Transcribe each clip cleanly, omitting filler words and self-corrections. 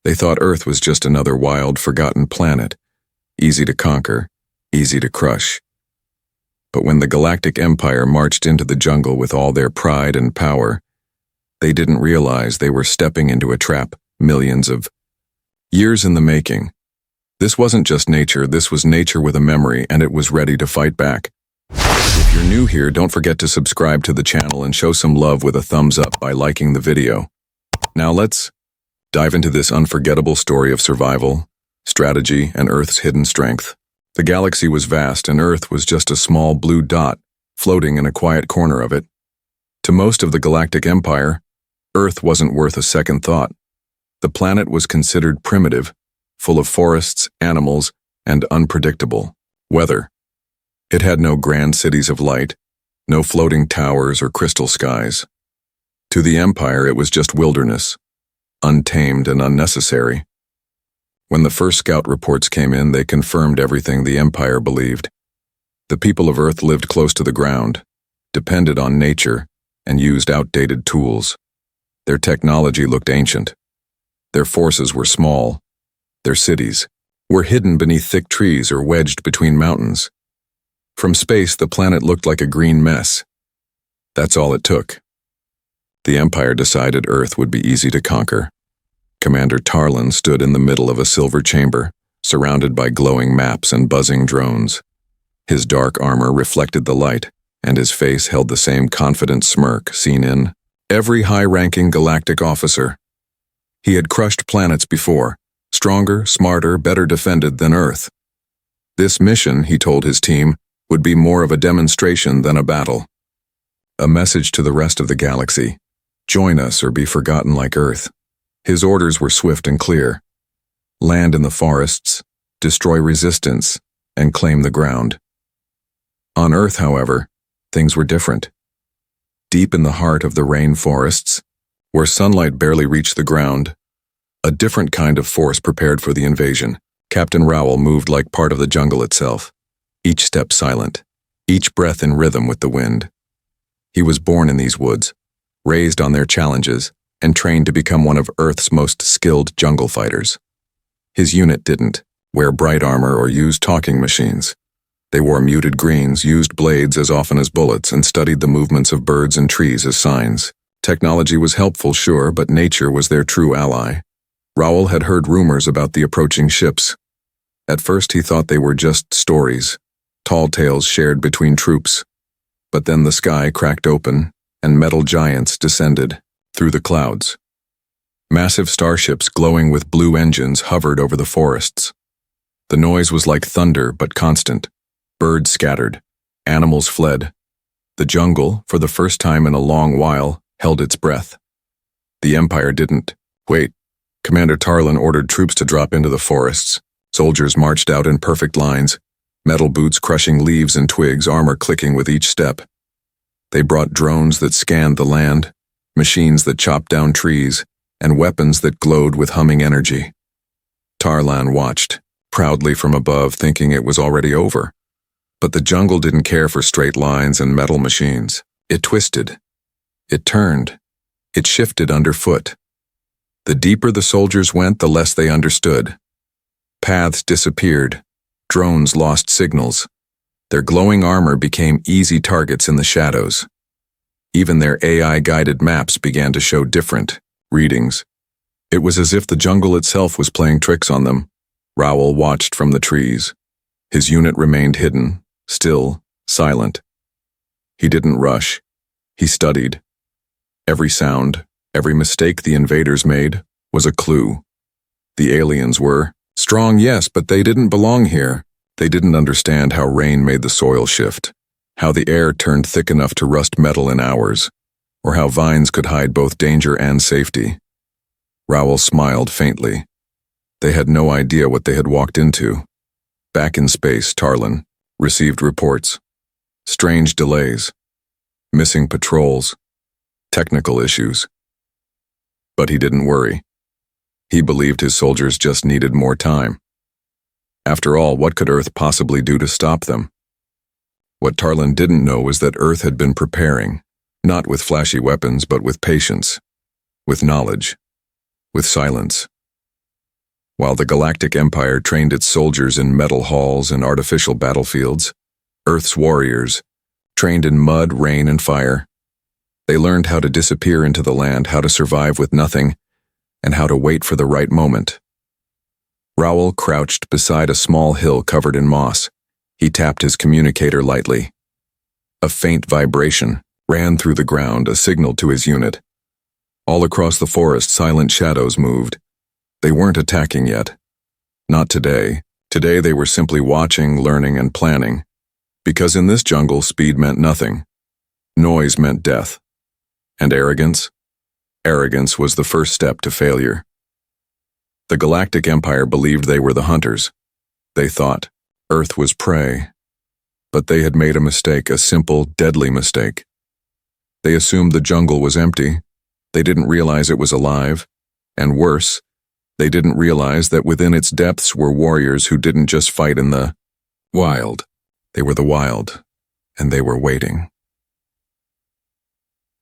They thought Earth was just another wild, forgotten planet, easy to conquer, easy to crush. But when the Galactic Empire marched into the jungle with all their pride and power, they didn't realize they were stepping into a trap millions of years in the making. This wasn't just nature, this was nature with a memory, and it was ready to fight back. If you're new here, don't forget to subscribe to the channel and show some love with a thumbs up by liking the video. Now let's dive into this unforgettable story of survival, strategy, and Earth's hidden strength. The galaxy was vast, and Earth was just a small blue dot floating in a quiet corner of it. To most of the Galactic Empire, Earth wasn't worth a second thought. The planet was considered primitive, full of forests, animals, and unpredictable weather. It had no grand cities of light, no floating towers or crystal skies. To the Empire, it was just wilderness, untamed and unnecessary. When the first scout reports came in, they confirmed everything the Empire believed. The people of Earth lived close to the ground, depended on nature, and used outdated tools. Their technology looked ancient. Their forces were small. Their cities were hidden beneath thick trees or wedged between mountains. From space, the planet looked like a green mess. That's all it took. The Empire decided Earth would be easy to conquer. Commander Tarlin stood in the middle of a silver chamber, surrounded by glowing maps and buzzing drones. His dark armor reflected the light, and his face held the same confident smirk seen in every high-ranking galactic officer. He had crushed planets before, stronger, smarter, better defended than Earth. This mission, he told his team, would be more of a demonstration than a battle. A message to the rest of the galaxy: join us or be forgotten like Earth. His orders were swift and clear. Land in the forests, destroy resistance, and claim the ground. On Earth, however, things were different. Deep in the heart of the rainforests, where sunlight barely reached the ground, a different kind of force prepared for the invasion. Captain Rowell moved like part of the jungle itself, each step silent, each breath in rhythm with the wind. He was born in these woods, raised on their challenges, and trained to become one of Earth's most skilled jungle fighters. His unit didn't wear bright armor or use talking machines. They wore muted greens, used blades as often as bullets, and studied the movements of birds and trees as signs. Technology was helpful, sure, but nature was their true ally. Rowell had heard rumors about the approaching ships. At first he thought they were just stories, tall tales shared between troops. But then the sky cracked open, and metal giants descended through the clouds. Massive starships glowing with blue engines hovered over the forests. The noise was like thunder, but constant. Birds scattered. Animals fled. The jungle, for the first time in a long while, held its breath. The Empire didn't. Wait. Commander Tarlin ordered troops to drop into the forests. Soldiers marched out in perfect lines, metal boots crushing leaves and twigs, armor clicking with each step. They brought drones that scanned the land, machines that chopped down trees, and weapons that glowed with humming energy. Tarlan watched, proudly from above, thinking it was already over. But the jungle didn't care for straight lines and metal machines. It twisted. It turned. It shifted underfoot. The deeper the soldiers went, the less they understood. Paths disappeared. Drones lost signals. Their glowing armor became easy targets in the shadows. Even their AI-guided maps began to show different readings. It was as if the jungle itself was playing tricks on them. Rowell watched from the trees. His unit remained hidden, still, silent. He didn't rush. He studied. Every sound, every mistake the invaders made was a clue. The aliens were strong, yes, but they didn't belong here. They didn't understand how rain made the soil shift, how the air turned thick enough to rust metal in hours, or how vines could hide both danger and safety. Rowell smiled faintly. They had no idea what they had walked into. Back in space, Tarlin received reports. Strange delays, missing patrols, technical issues. But he didn't worry. He believed his soldiers just needed more time. After all, what could Earth possibly do to stop them? What Tarlin didn't know was that Earth had been preparing, not with flashy weapons, but with patience, with knowledge, with silence. While the Galactic Empire trained its soldiers in metal halls and artificial battlefields, Earth's warriors trained in mud, rain, and fire. They learned how to disappear into the land, how to survive with nothing, and how to wait for the right moment. Raoul crouched beside a small hill covered in moss. He tapped his communicator lightly. A faint vibration ran through the ground, a signal to his unit. All across the forest, silent shadows moved. They weren't attacking yet. Not today. Today they were simply watching, learning, and planning. Because in this jungle, speed meant nothing. Noise meant death. And arrogance? Arrogance was the first step to failure. The Galactic Empire believed they were the hunters. They thought Earth was prey. But they had made a mistake, a simple, deadly mistake. They assumed the jungle was empty. They didn't realize it was alive. And worse, they didn't realize that within its depths were warriors who didn't just fight in the wild. They were the wild, and they were waiting.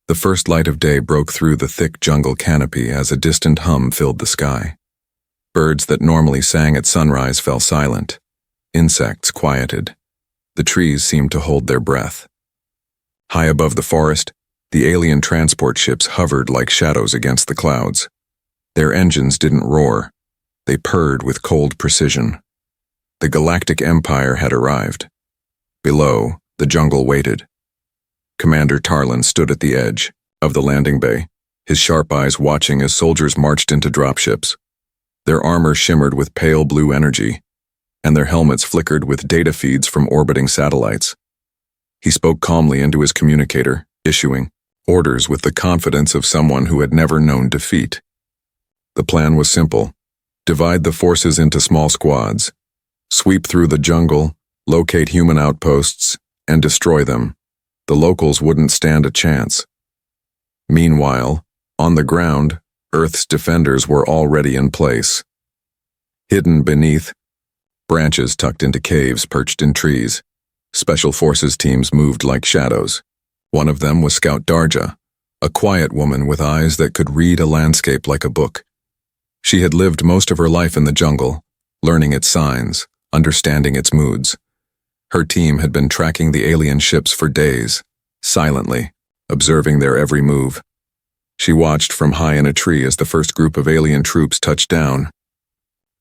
The first light of day broke through the thick jungle canopy as a distant hum filled the sky. Birds that normally sang at sunrise fell silent. Insects quieted. The trees seemed to hold their breath. High above the forest, the alien transport ships hovered like shadows against the clouds. Their engines didn't roar. They purred with cold precision. The Galactic Empire had arrived. Below, the jungle waited. Commander Tarlin stood at the edge of the landing bay, his sharp eyes watching as soldiers marched into dropships. Their armor shimmered with pale blue energy, and their helmets flickered with data feeds from orbiting satellites. He spoke calmly into his communicator, issuing orders with the confidence of someone who had never known defeat. The plan was simple. Divide the forces into small squads. Sweep through the jungle, locate human outposts, and destroy them. The locals wouldn't stand a chance. Meanwhile, on the ground, Earth's defenders were already in place. Hidden beneath branches tucked into caves perched in trees, Special Forces teams moved like shadows. One of them was Scout Darja, a quiet woman with eyes that could read a landscape like a book. She had lived most of her life in the jungle, learning its signs, understanding its moods. Her team had been tracking the alien ships for days, silently, observing their every move. She watched from high in a tree as the first group of alien troops touched down.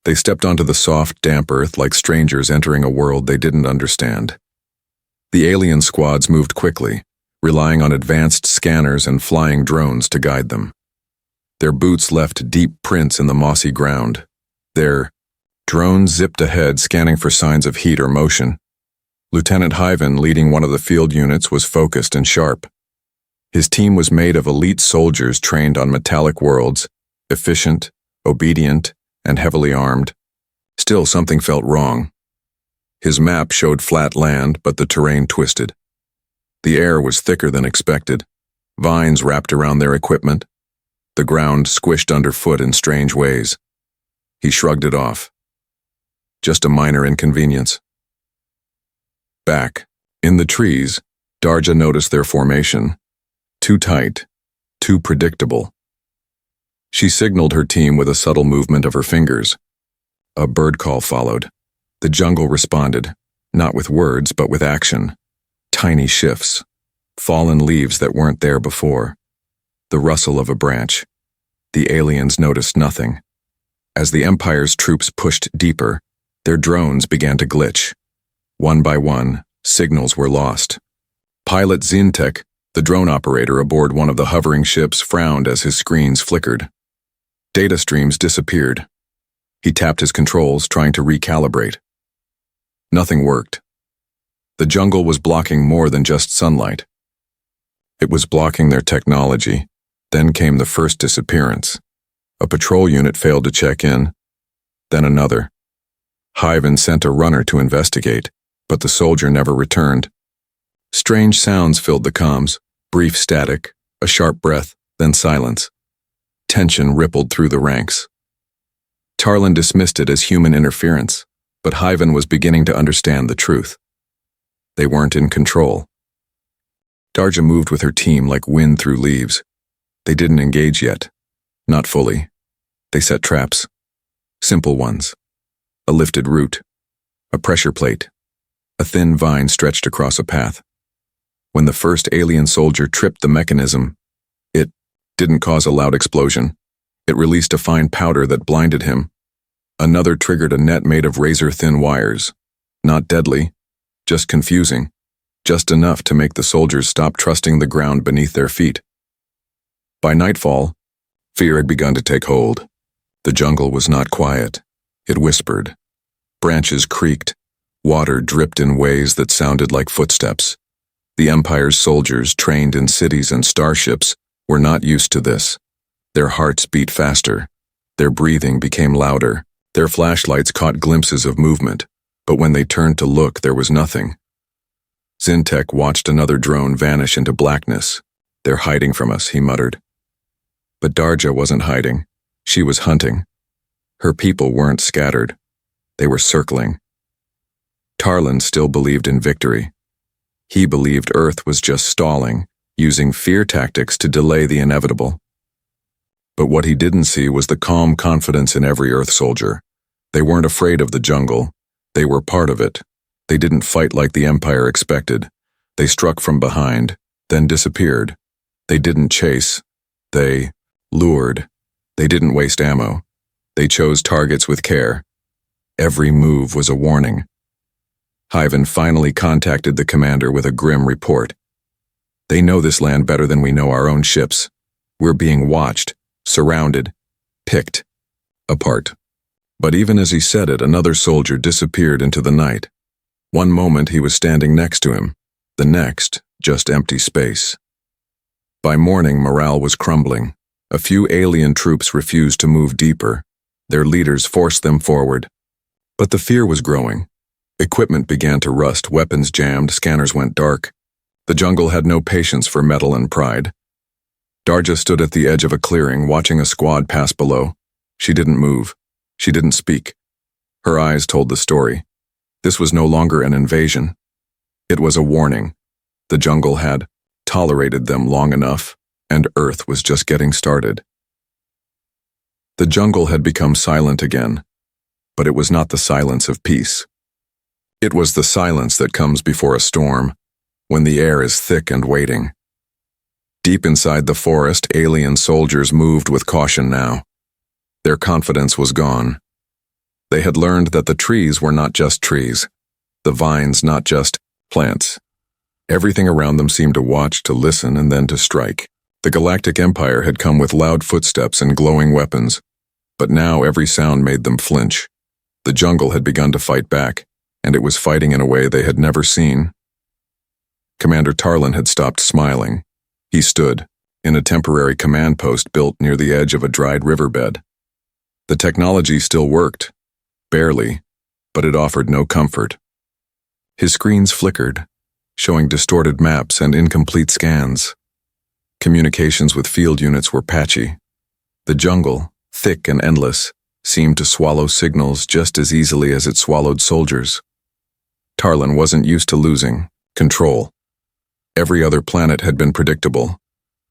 They stepped onto the soft, damp earth like strangers entering a world they didn't understand. The alien squads moved quickly, relying on advanced scanners and flying drones to guide them. Their boots left deep prints in the mossy ground. Their drones zipped ahead, scanning for signs of heat or motion. Lieutenant Hyven, leading one of the field units, was focused and sharp. His team was made of elite soldiers trained on metallic worlds, efficient, obedient, and heavily armed. Still, something felt wrong. His map showed flat land, but the terrain twisted. The air was thicker than expected. Vines wrapped around their equipment. The ground squished underfoot in strange ways. He shrugged it off. Just a minor inconvenience. Back, in the trees, Darja noticed their formation. Too tight, too predictable. She signaled her team with a subtle movement of her fingers. A bird call followed. The jungle responded, not with words but with action. Tiny shifts, fallen leaves that weren't there before. The rustle of a branch. The aliens noticed nothing. As the Empire's troops pushed deeper, their drones began to glitch. One by one, signals were lost. Pilot Zintek, the drone operator aboard one of the hovering ships, frowned as his screens flickered. Data streams disappeared. He tapped his controls, trying to recalibrate. Nothing worked. The jungle was blocking more than just sunlight. It was blocking their technology. Then came the first disappearance. A patrol unit failed to check in. Then another. Hyven sent a runner to investigate, but the soldier never returned. Strange sounds filled the comms, brief static, a sharp breath, then silence. Tension rippled through the ranks. Tarlin dismissed it as human interference, but Hyven was beginning to understand the truth. They weren't in control. Darja moved with her team like wind through leaves. They didn't engage yet. Not fully. They set traps. Simple ones. A lifted root, a pressure plate, a thin vine stretched across a path. When the first alien soldier tripped the mechanism, it didn't cause a loud explosion. It released a fine powder that blinded him. Another triggered a net made of razor-thin wires. Not deadly, just confusing, just enough to make the soldiers stop trusting the ground beneath their feet. By nightfall, fear had begun to take hold. The jungle was not quiet. It whispered. Branches creaked. Water dripped in ways that sounded like footsteps. The Empire's soldiers, trained in cities and starships, were not used to this. Their hearts beat faster. Their breathing became louder. Their flashlights caught glimpses of movement, but when they turned to look, there was nothing. Zintek watched another drone vanish into blackness. "They're hiding from us," he muttered. But Darja wasn't hiding. She was hunting. Her people weren't scattered. They were circling. Tarlin still believed in victory. He believed Earth was just stalling, using fear tactics to delay the inevitable. But what he didn't see was the calm confidence in every Earth soldier. They weren't afraid of the jungle. They were part of it. They didn't fight like the Empire expected. They struck from behind, then disappeared. They didn't chase. They lured. They didn't waste ammo. They chose targets with care. Every move was a warning. Hyven finally contacted the commander with a grim report. "They know this land better than we know our own ships. We're being watched, surrounded, picked apart." But even as he said it, another soldier disappeared into the night. One moment he was standing next to him, the next, just empty space. By morning, morale was crumbling. A few alien troops refused to move deeper. Their leaders forced them forward. But the fear was growing. Equipment began to rust, weapons jammed, scanners went dark. The jungle had no patience for metal and pride. Darja stood at the edge of a clearing, watching a squad pass below. She didn't move. She didn't speak. Her eyes told the story. This was no longer an invasion. It was a warning. The jungle had tolerated them long enough, and Earth was just getting started. The jungle had become silent again, but it was not the silence of peace. It was the silence that comes before a storm, when the air is thick and waiting. Deep inside the forest, alien soldiers moved with caution now. Their confidence was gone. They had learned that the trees were not just trees, the vines not just plants. Everything around them seemed to watch, to listen, and then to strike. The Galactic Empire had come with loud footsteps and glowing weapons, but now every sound made them flinch. The jungle had begun to fight back, and it was fighting in a way they had never seen. Commander Tarlin had stopped smiling. He stood, in a temporary command post built near the edge of a dried riverbed. The technology still worked, barely, but it offered no comfort. His screens flickered, showing distorted maps and incomplete scans. Communications with field units were patchy. The jungle, thick and endless, seemed to swallow signals just as easily as it swallowed soldiers. Tarlin wasn't used to losing control. Every other planet had been predictable.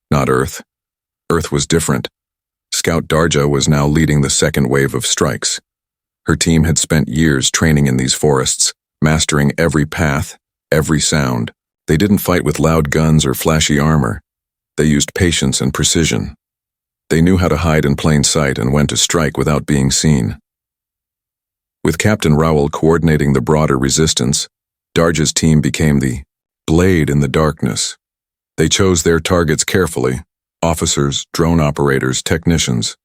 Not Earth. Earth was different. Scout Darja was now leading the second wave of strikes. Her team had spent years training in these forests, mastering every path, every sound. They didn't fight with loud guns or flashy armor. They used patience and precision. They knew how to hide in plain sight and when to strike without being seen. With Captain Raoul coordinating the broader resistance, Darja's team became the blade in the darkness. They chose their targets carefully: officers, drone operators, technicians.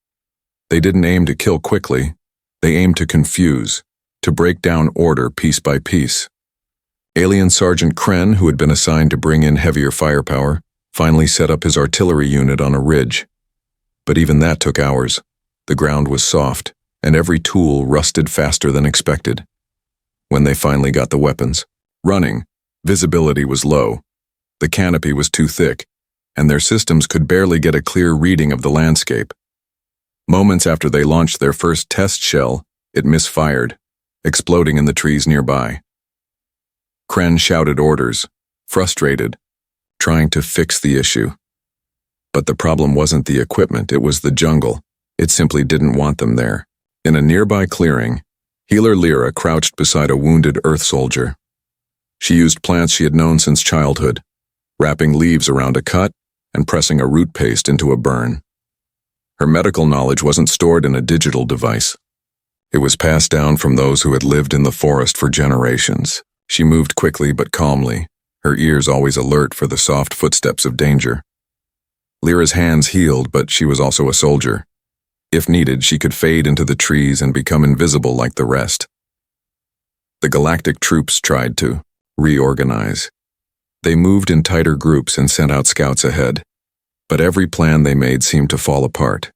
They didn't aim to kill quickly. They aimed to confuse, to break down order piece by piece. Alien Sergeant Kren, who had been assigned to bring in heavier firepower, finally set up his artillery unit on a ridge. But even that took hours. The ground was soft, and every tool rusted faster than expected. When they finally got the weapons running, visibility was low. The canopy was too thick, and their systems could barely get a clear reading of the landscape. Moments after they launched their first test shell, it misfired, exploding in the trees nearby. Kren shouted orders, frustrated, trying to fix the issue. But the problem wasn't the equipment, it was the jungle. It simply didn't want them there. In a nearby clearing, healer Lyra crouched beside a wounded Earth soldier. She used plants she had known since childhood, wrapping leaves around a cut and pressing a root paste into a burn. Her medical knowledge wasn't stored in a digital device. It was passed down from those who had lived in the forest for generations. She moved quickly but calmly, her ears always alert for the soft footsteps of danger. Lyra's hands healed, but she was also a soldier. If needed, she could fade into the trees and become invisible like the rest. The galactic troops tried to reorganize. They moved in tighter groups and sent out scouts ahead. But every plan they made seemed to fall apart.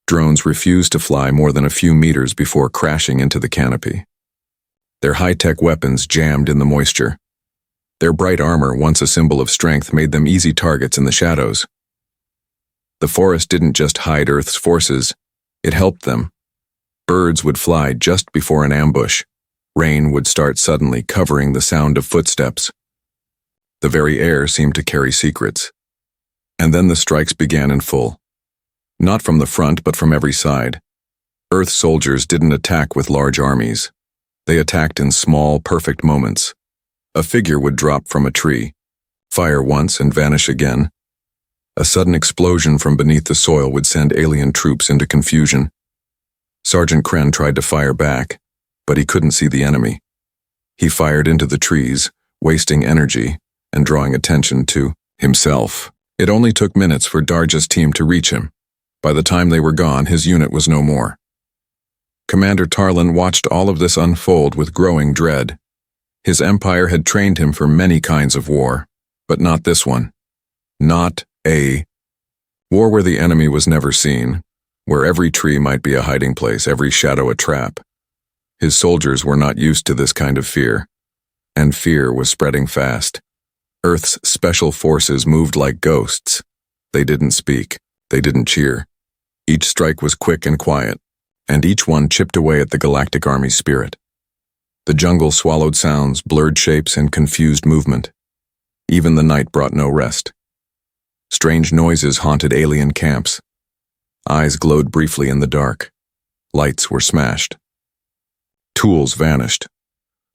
Drones refused to fly more than a few meters before crashing into the canopy. Their high-tech weapons jammed in the moisture. Their bright armor, once a symbol of strength, made them easy targets in the shadows. The forest didn't just hide Earth's forces, it helped them. Birds would fly just before an ambush. Rain would start suddenly, covering the sound of footsteps. The very air seemed to carry secrets. And then the strikes began in full. Not from the front, but from every side. Earth soldiers didn't attack with large armies. They attacked in small, perfect moments. A figure would drop from a tree, fire once and vanish again. A sudden explosion from beneath the soil would send alien troops into confusion. Sergeant Kren tried to fire back, but he couldn't see the enemy. He fired into the trees, wasting energy and drawing attention to himself. It only took minutes for Darja's team to reach him. By the time they were gone, his unit was no more. Commander Tarlin watched all of this unfold with growing dread. His empire had trained him for many kinds of war, but not this one. Not a war where the enemy was never seen, where every tree might be a hiding place, every shadow a trap. His soldiers were not used to this kind of fear, and fear was spreading fast. Earth's special forces moved like ghosts. They didn't speak. They didn't cheer. Each strike was quick and quiet, and each one chipped away at the galactic army's spirit. The jungle swallowed sounds, blurred shapes, and confused movement. Even the night brought no rest. Strange noises haunted alien camps. Eyes glowed briefly in the dark. Lights were smashed. Tools vanished.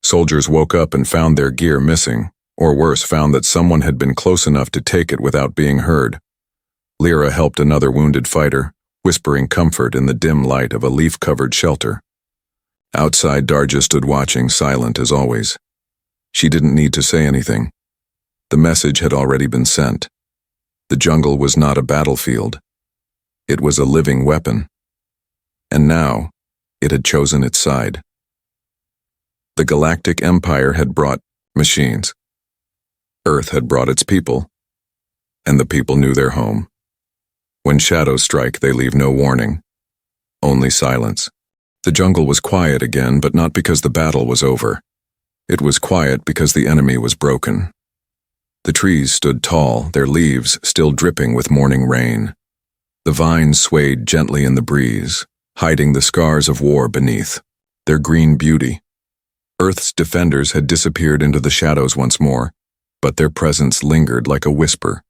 Soldiers woke up and found their gear missing, or worse, found that someone had been close enough to take it without being heard. Lyra helped another wounded fighter, whispering comfort in the dim light of a leaf-covered shelter. Outside, Darja stood watching, silent as always. She didn't need to say anything. The message had already been sent. The jungle was not a battlefield. It was a living weapon. And now, it had chosen its side. The Galactic Empire had brought machines. Earth had brought its people. And the people knew their home. When shadows strike, they leave no warning. Only silence. The jungle was quiet again, but not because the battle was over. It was quiet because the enemy was broken. The trees stood tall, their leaves still dripping with morning rain. The vines swayed gently in the breeze, hiding the scars of war beneath, their green beauty. Earth's defenders had disappeared into the shadows once more, but their presence lingered like a whisper.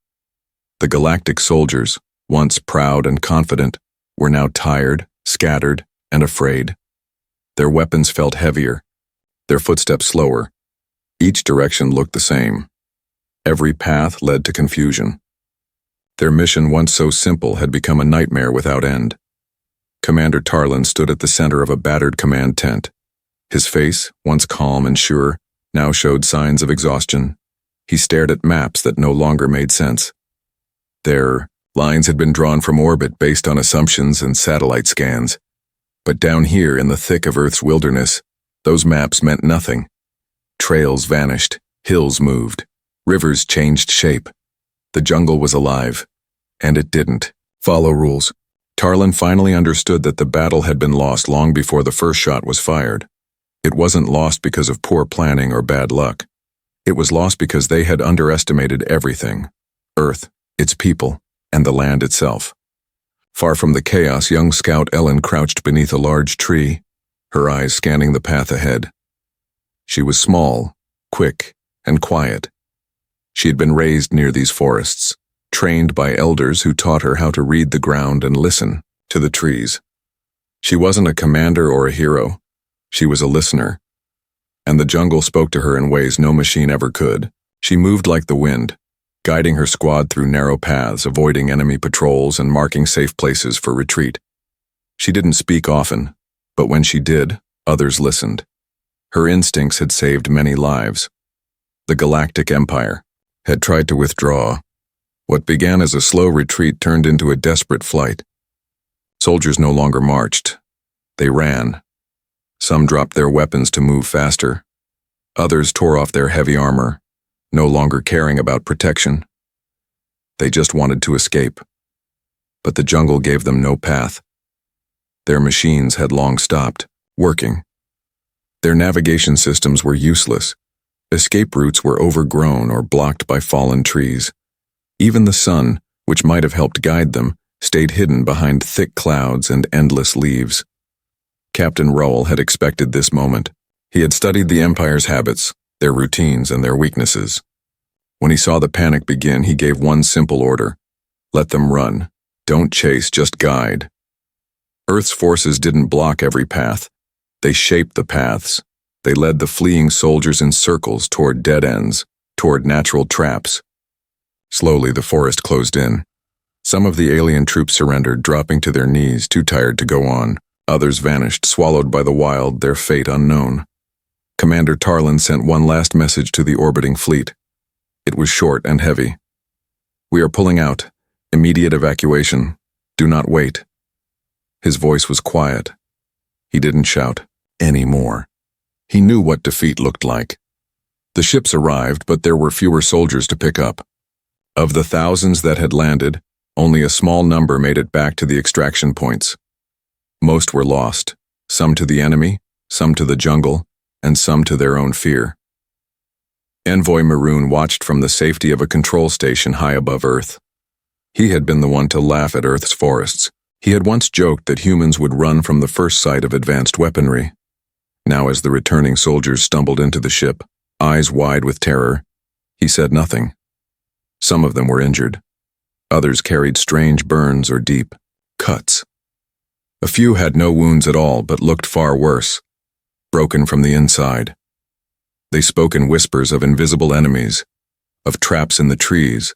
The galactic soldiers, once proud and confident, were now tired, scattered, and afraid. Their weapons felt heavier, their footsteps slower. Each direction looked the same. Every path led to confusion. Their mission, once so simple, had become a nightmare without end. Commander Tarlin stood at the center of a battered command tent. His face, once calm and sure, now showed signs of exhaustion. He stared at maps that no longer made sense. Their lines had been drawn from orbit based on assumptions and satellite scans. But down here in the thick of Earth's wilderness, those maps meant nothing. Trails vanished, hills moved, rivers changed shape. The jungle was alive, and it didn't follow rules. Tarlin finally understood that the battle had been lost long before the first shot was fired. It wasn't lost because of poor planning or bad luck. It was lost because they had underestimated everything: Earth, its people, and the land itself. Far from the chaos, young Scout Ellen crouched beneath a large tree, her eyes scanning the path ahead. She was small, quick, and quiet. She had been raised near these forests, trained by elders who taught her how to read the ground and listen to the trees. She wasn't a commander or a hero. She was a listener. And the jungle spoke to her in ways no machine ever could. She moved like the wind, guiding her squad through narrow paths, avoiding enemy patrols and marking safe places for retreat. She didn't speak often, but when she did, others listened. Her instincts had saved many lives. The Galactic Empire had tried to withdraw. What began as a slow retreat turned into a desperate flight. Soldiers no longer marched. They ran. Some dropped their weapons to move faster. Others tore off their heavy armor, no longer caring about protection. They just wanted to escape. But the jungle gave them no path. Their machines had long stopped working. Their navigation systems were useless. Escape routes were overgrown or blocked by fallen trees. Even the sun, which might have helped guide them, stayed hidden behind thick clouds and endless leaves. Captain Rowell had expected this moment. He had studied the Empire's habits, their routines, and their weaknesses. When he saw the panic begin, he gave one simple order: let them run. Don't chase, just guide. Earth's forces didn't block every path. They shaped the paths. They led the fleeing soldiers in circles toward dead ends, toward natural traps. Slowly, the forest closed in. Some of the alien troops surrendered, dropping to their knees, too tired to go on. Others vanished, swallowed by the wild, their fate unknown. Commander Tarlin sent one last message to the orbiting fleet. It was short and heavy. We are pulling out. Immediate evacuation. Do not wait. His voice was quiet. He didn't shout anymore. He knew what defeat looked like. The ships arrived, but there were fewer soldiers to pick up. Of the thousands that had landed, only a small number made it back to the extraction points. Most were lost, some to the enemy, some to the jungle, and some to their own fear. Envoy Maroon watched from the safety of a control station high above Earth. He had been the one to laugh at Earth's forests. He had once joked that humans would run from the first sight of advanced weaponry. Now, as the returning soldiers stumbled into the ship, eyes wide with terror, he said nothing. Some of them were injured. Others carried strange burns or deep cuts. A few had no wounds at all, but looked far worse, broken from the inside. They spoke in whispers of invisible enemies, of traps in the trees,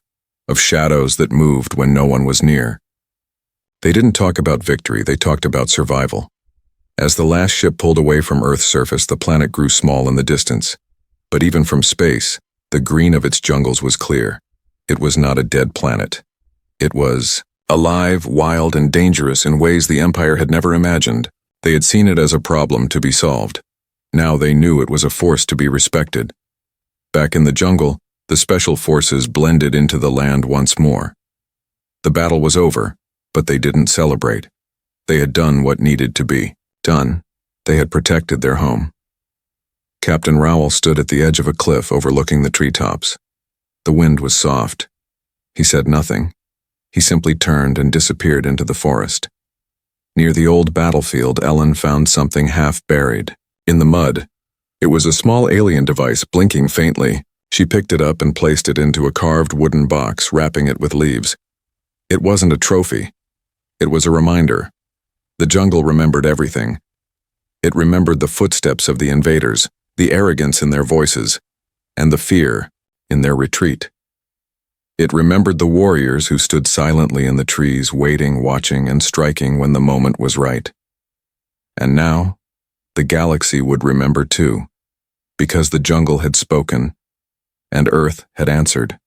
of shadows that moved when no one was near. They didn't talk about victory, they talked about survival. As the last ship pulled away from Earth's surface, the planet grew small in the distance. But even from space, the green of its jungles was clear. It was not a dead planet. It was alive, wild, and dangerous in ways the Empire had never imagined. They had seen it as a problem to be solved. Now they knew it was a force to be respected. Back in the jungle, the special forces blended into the land once more. The battle was over, but they didn't celebrate. They had done what needed to be done. They had protected their home. Captain Rowell stood at the edge of a cliff overlooking the treetops. The wind was soft. He said nothing. He simply turned and disappeared into the forest. Near the old battlefield, Ellen found something half buried. In the mud, it was a small alien device blinking faintly. She picked it up and placed it into a carved wooden box, wrapping it with leaves. It wasn't a trophy. It was a reminder. The jungle remembered everything. It remembered the footsteps of the invaders, the arrogance in their voices, and the fear in their retreat. It remembered the warriors who stood silently in the trees, waiting, watching, and striking when the moment was right. And now, the galaxy would remember too, because the jungle had spoken, and Earth had answered.